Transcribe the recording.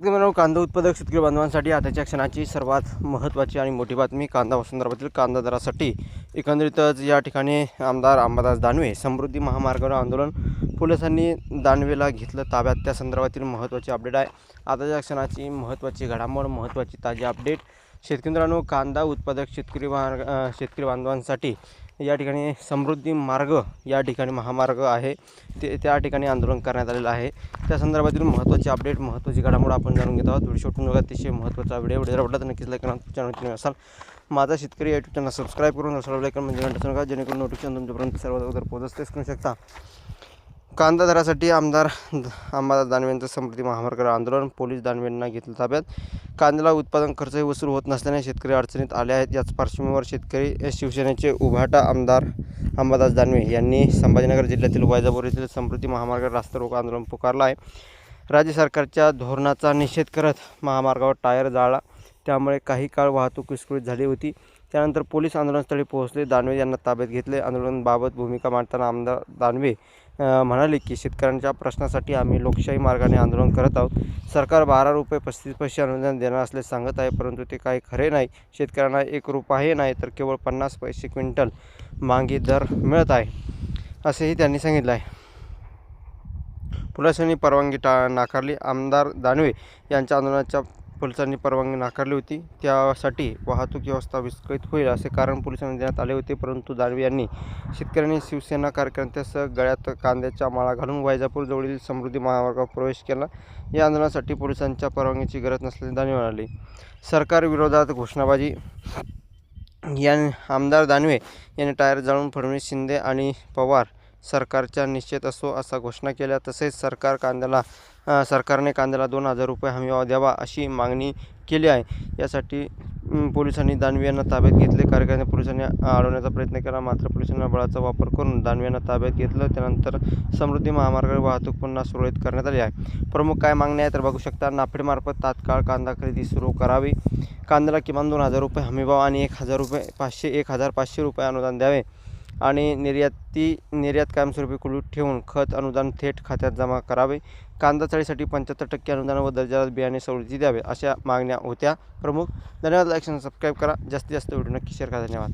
मित्रांनो, कांदा उत्पादक शेतकरी बांधवांसाठी आताच्या क्षणाची सर्वात महत्त्वाची आणि मोठी बातमी कांदा व संदर्भातील कांदा दरासाठी एकंदरीतच या ठिकाणी आमदार अंबादास दानवे समृद्धी महामार्गावर आंदोलन पोलिसांनी दानवेला घेतलं ताब्यात. त्या संदर्भातील महत्त्वाची अपडेट आहे. आताच्या क्षणाची महत्त्वाची घडामोड, महत्त्वाची ताजी अपडेट. शेतकरी मित्रांनो, कांदा उत्पादक शेतकरी बांधवांसाठी या ठिकाणी समृद्धी मार्ग या ठिकाणी महामार्ग आहे त्या ठिकाणी आंदोलन करण्यात आलेलं आहे. त्या संदर्भातील महत्त्वाची अपडेट, महत्त्वाची घडामोड आपण जाणून घेत आहोत. व्हिडिओ शेवटून बघा, अतिशय महत्त्वाचा व्हिडिओ आवडला तर नक्कीच लाईक करा. चॅनल तुम्ही असाल माझा शेतकरी यूट्यूब चॅनल सबस्क्राईब करून लाईक करून म्हणजे घंटा नका, जेणेकरून नोटिफिकेशन तुमच्यापर्यंत सर्वात अगोदर पोहोचतेच करू शकता. कांदा दरासाठी आमदार अंबादास दानवेंचं समृद्धी महामार्गावर आंदोलन, पोलीस दानवेंना घेतलं ताब्यात. कांद्याला उत्पादन खर्चही वसूल होत नसल्याने शेतकरी अडचणीत आले आहेत. याच पार्श्वभूमीवर शेतकरी शिवसेनेचे उभाटा आमदार अंबादास दानवे यांनी संभाजीनगर जिल्ह्यातील वैजापूर येथील समृद्धी महामार्गावर रास्ता रोको आंदोलन पुकारलं आहे. राज्य सरकारच्या धोरणाचा निषेध करत महामार्गावर टायर जाळला, त्यामुळे काही काळ वाहतूक विस्कळीत झाली होती. त्यानंतर पोलीस आंदोलनस्थळी पोहोचले. दानवे यांना ताब्यात घेतले. आंदोलनाबाबत भूमिका मांडताना आमदार दानवे म्हणाले की शेतकऱ्यांच्या प्रश्नासाठी आम्ही लोकशाही मार्गाने आंदोलन करत आहोत. सरकार 12 रुपये 35 पैसे अनुदान देणार असल्याचे सांगत आहे, परंतु ते काही खरे नाही. शेतकऱ्यांना 1 रुपयाही नाही तर केवळ 50 पैसे क्विंटल मागे दर मिळत आहे, असेही त्यांनी सांगितले आहे. पोलिसांनी परवानगी नाकारली. आमदार दानवे यांच्या आंदोलनाच्या पोलिसांनी परवानगी नाकारली होती. त्यासाठी वाहतूक व्यवस्था विस्कळीत होईल असे कारण पोलिसांना देण्यात आले होते, परंतु दानवे यांनी शेतकऱ्यांनी शिवसेना कार्यकर्त्यांसह गळ्यात कांद्याच्या माळा घालून वैजापूर जवळील समृद्धी महामार्गावर प्रवेश केला. या आंदोलनासाठी पोलिसांच्या परवानगीची गरज नसल्याचे दानवे म्हणाले. सरकार विरोधात घोषणाबाजी. आमदार दानवे यांनी टायर जाळून फडणवीस, शिंदे आणि पवार सरकारच्या निश्चित असो असा घोषणा केल्या. तसेच सरकारने कांद्याला 2,000 रुपये हमीभाव द्यावा अशी मागणी केली आहे. यासाठी पोलिसांनी दानवे यांना ताब्यात घेतले. कार्यकर्त्यांना पोलिसांनी अडवण्याचा प्रयत्न केला, मात्र पोलिसांना बळाचा वापर करून दानवे यांना ताब्यात घेतलं. त्यानंतर समृद्धी महामार्गावर वाहतूक पुन्हा सुरळीत करण्यात आली आहे. प्रमुख काय मागण्या आहे तर बघू शकता. नाफेडमार्फत तात्काळ कांदा खरेदी सुरू करावी. कांद्याला किमान 2,000 रुपये हमीभाव आणि 1,500 रुपये अनुदान द्यावे आणि निर्यात कायमस्वरूपी कुळीत ठेवून खत अनुदान थेट खात्यात जमा करावे. कांदा चाळीसाठी 75% अनुदान व दर्जादार बियाणे सवलती द्यावे, अशा मागण्या होत्या प्रमुख. धन्यवाद. लाईक आणि सबस्क्राईब करा. जास्तीत जास्त व्हिडिओ नक्की शेअर करा. धन्यवाद.